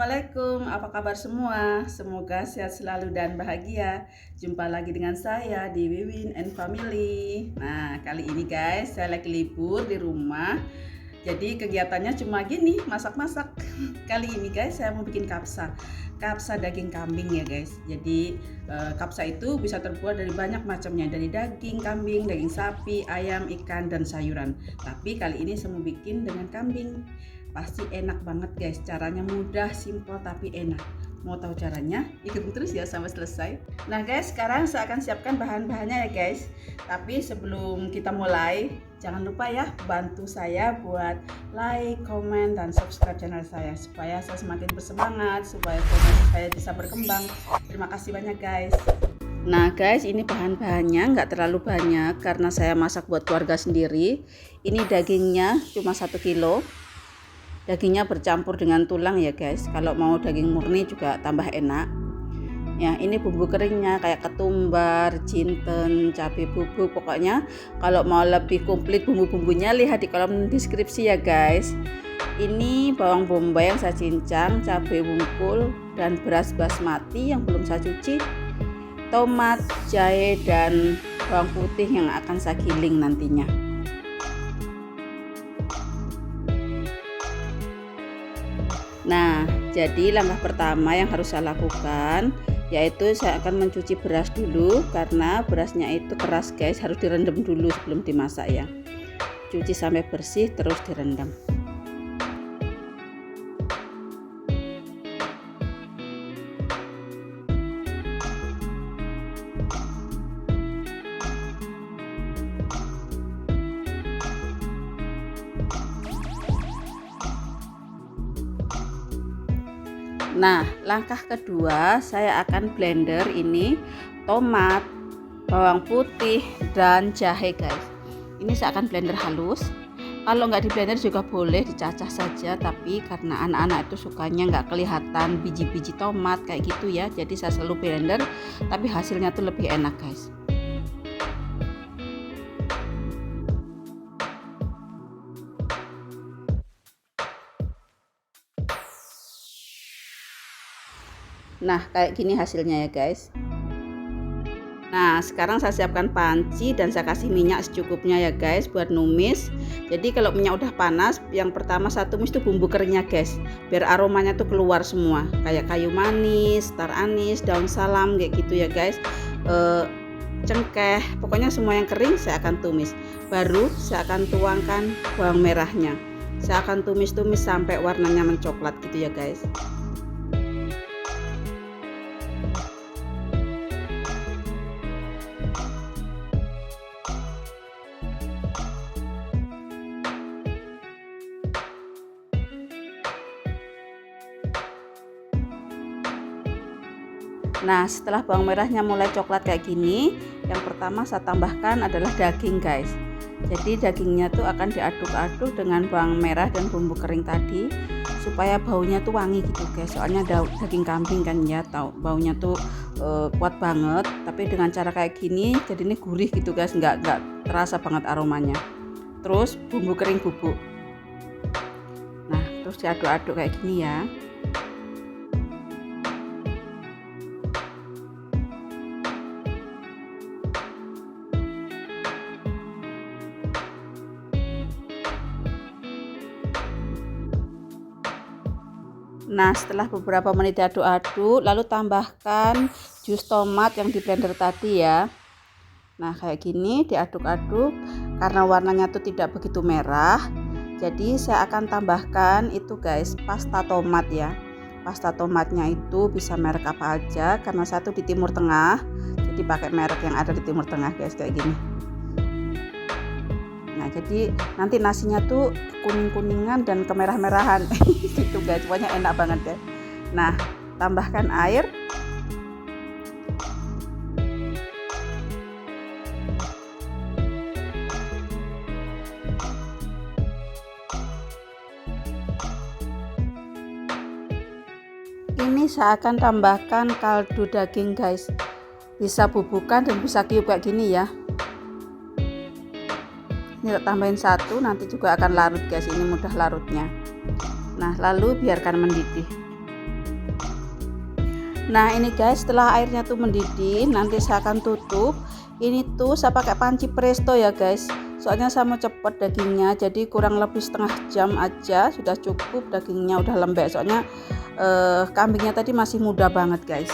Assalamualaikum, apa kabar semua? Semoga sehat selalu dan bahagia. Jumpa lagi dengan saya di Wiwin and Family. Nah, kali ini guys, saya lagi libur di rumah. Jadi kegiatannya cuma gini, masak-masak. Kali ini guys, saya mau bikin kapsa. Kapsa daging kambing ya guys. Jadi kapsa itu bisa terbuat dari banyak macamnya, dari daging kambing, daging sapi, ayam, ikan, dan sayuran. Tapi kali ini saya mau bikin dengan kambing. Pasti enak banget guys, caranya mudah, simpel tapi enak. Mau tahu caranya? Ikutin terus ya sampai selesai. Nah guys, sekarang saya akan siapkan bahan-bahannya ya guys. Tapi sebelum kita mulai, jangan lupa ya bantu saya buat like, comment, dan subscribe channel saya supaya saya semakin bersemangat, supaya channel saya bisa berkembang. Terima kasih banyak guys. Nah guys, ini bahan-bahannya nggak terlalu banyak karena saya masak buat keluarga sendiri. Ini dagingnya cuma 1 kilo. Dagingnya bercampur dengan tulang ya guys. Kalau mau daging murni juga tambah enak. Ya, ini bumbu keringnya kayak ketumbar, jinten, cabai bubuk. Pokoknya kalau mau lebih komplit bumbu-bumbunya lihat di kolom deskripsi ya guys. Ini bawang bombay yang saya cincang, cabai bungkul, dan beras basmati yang belum saya cuci, tomat, jahe, dan bawang putih yang akan saya giling nantinya. Nah, jadi langkah pertama yang harus saya lakukan yaitu saya akan mencuci beras dulu karena berasnya itu keras guys, harus direndam dulu sebelum dimasak ya. Cuci sampai bersih terus direndam. Nah, langkah kedua saya akan blender ini tomat, bawang putih, dan jahe guys. Ini saya akan blender halus. Kalau nggak di blender juga boleh, dicacah saja, tapi karena anak-anak itu sukanya nggak kelihatan biji-biji tomat kayak gitu ya, jadi saya selalu blender, tapi hasilnya tuh lebih enak guys. Nah, kayak gini hasilnya ya guys. Nah, sekarang saya siapkan panci dan saya kasih minyak secukupnya ya guys buat numis. Jadi kalau minyak udah panas, yang pertama saya tumis tuh bumbu keringnya guys, biar aromanya tuh keluar semua, kayak kayu manis, star anis, daun salam kayak gitu ya guys. Cengkeh, pokoknya semua yang kering saya akan tumis. Baru saya akan tuangkan bawang merahnya. Saya akan tumis-tumis sampai warnanya mencoklat gitu ya guys. Nah, setelah bawang merahnya mulai coklat kayak gini, yang pertama saya tambahkan adalah daging guys. Jadi dagingnya tuh akan diaduk-aduk dengan bawang merah dan bumbu kering tadi supaya baunya tuh wangi gitu guys. Soalnya daging kambing kan ya, tahu baunya tuh kuat banget. Tapi dengan cara kayak gini, jadi ini gurih gitu guys, nggak terasa banget aromanya. Terus bumbu kering bubuk. Nah, terus diaduk-aduk kayak gini ya. Nah, setelah beberapa menit diaduk-aduk, lalu tambahkan jus tomat yang di blender tadi ya. Nah, kayak gini diaduk-aduk. Karena warnanya tuh tidak begitu merah, jadi saya akan tambahkan itu guys, pasta tomat ya. Pasta tomatnya itu bisa merek apa aja, karena saya tuh di Timur Tengah, jadi pakai merek yang ada di Timur Tengah guys, kayak gini. Nah, jadi nanti nasinya tuh kuning-kuningan dan kemerah-merahan gitu guys, pokoknya enak banget ya. Nah, tambahkan air. Ini saya akan tambahkan kaldu daging guys, bisa bubukan dan bisa cube kayak gini ya. Ini tambahin satu, nanti juga akan larut guys, ini mudah larutnya. Nah, lalu biarkan mendidih. Nah ini guys, setelah airnya tuh mendidih, nanti saya akan tutup. Ini tuh saya pakai panci presto ya guys, soalnya saya mau cepet dagingnya, jadi kurang lebih setengah jam aja sudah cukup, dagingnya udah lembek, soalnya kambingnya tadi masih muda banget guys.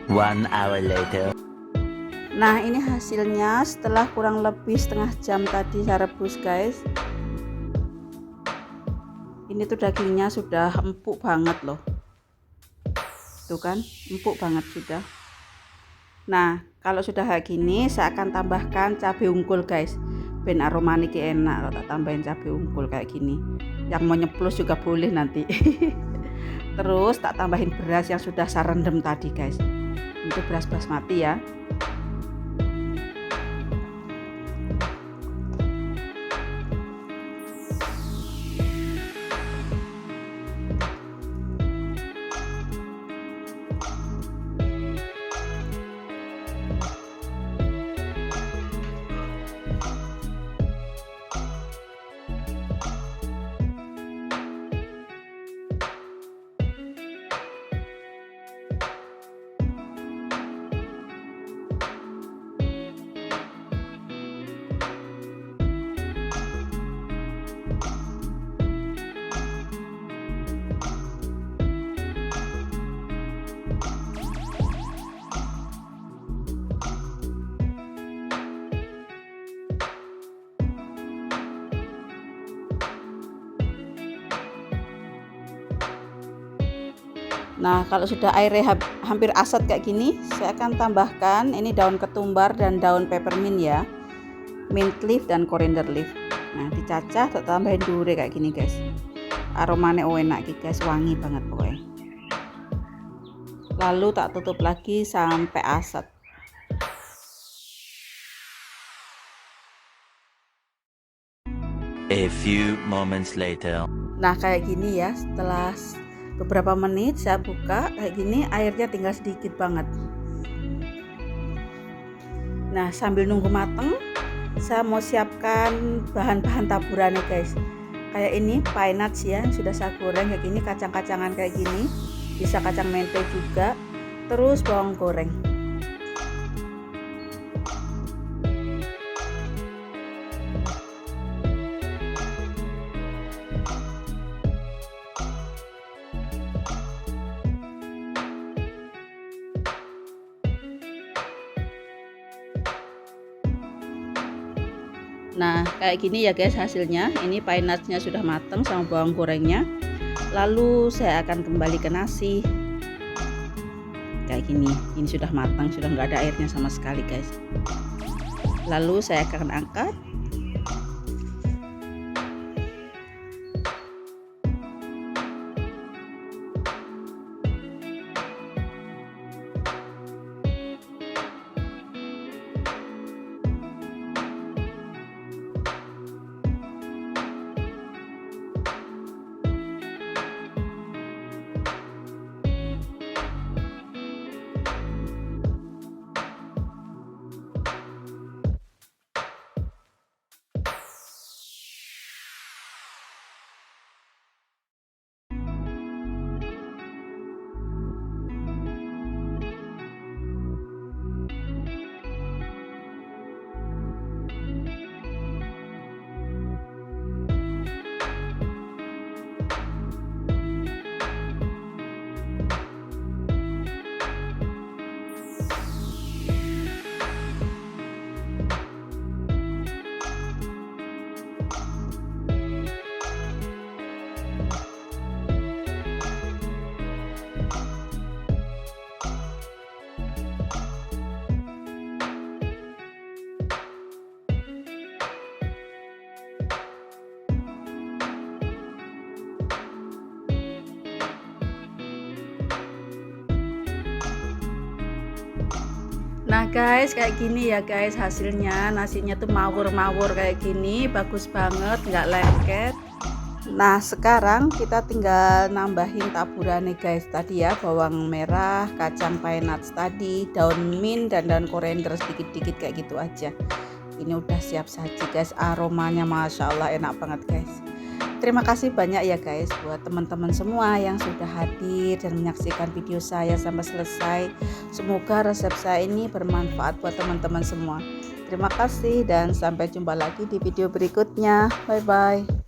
One hour later. Nah ini hasilnya setelah kurang lebih setengah jam tadi saya rebus guys. Ini tuh dagingnya sudah empuk banget loh, tuh kan, empuk banget sudah. Nah kalau sudah kayak gini saya akan tambahkan cabai unggul guys, ben aromanya enak kalau tak tambahin cabai unggul kayak gini. Yang mau nyeplos juga boleh nanti. Terus tak tambahin beras yang sudah saya rendam tadi guys, itu beras basmati ya. Nah kalau sudah airnya hampir asat kayak gini, saya akan tambahkan ini daun ketumbar dan daun peppermint ya, mint leaf dan coriander leaf. Nah dicacah, tak tambahin dure kayak gini guys, aromanya enak guys, wangi banget pokoknya. Lalu tak tutup lagi sampai asat. A few moments later. Nah kayak gini ya, setelah beberapa menit saya buka kayak gini, airnya tinggal sedikit banget. Nah sambil nunggu mateng, saya mau siapkan bahan-bahan taburannya guys. Kayak ini pine nuts ya, yang sudah saya goreng kayak gini, kacang-kacangan kayak gini, bisa kacang mente juga, terus bawang goreng. Nah kayak gini ya guys hasilnya. Ini pine nutsnya sudah matang sama bawang gorengnya. Lalu saya akan kembali ke nasi. Kayak gini, ini sudah matang, sudah nggak ada airnya sama sekali guys. Lalu saya akan angkat. Nah guys kayak gini ya guys hasilnya, nasinya tuh mawur-mawur kayak gini, bagus banget, nggak lengket. Nah sekarang kita tinggal nambahin taburannya guys, tadi ya bawang merah, kacang pine nuts tadi, daun mint dan daun koriander sedikit-sedikit kayak gitu aja. Ini udah siap saji guys, aromanya masya Allah enak banget guys. Terima kasih banyak ya guys buat teman-teman semua yang sudah hadir dan menyaksikan video saya sampai selesai. Semoga resep saya ini bermanfaat buat teman-teman semua. Terima kasih dan sampai jumpa lagi di video berikutnya. Bye bye.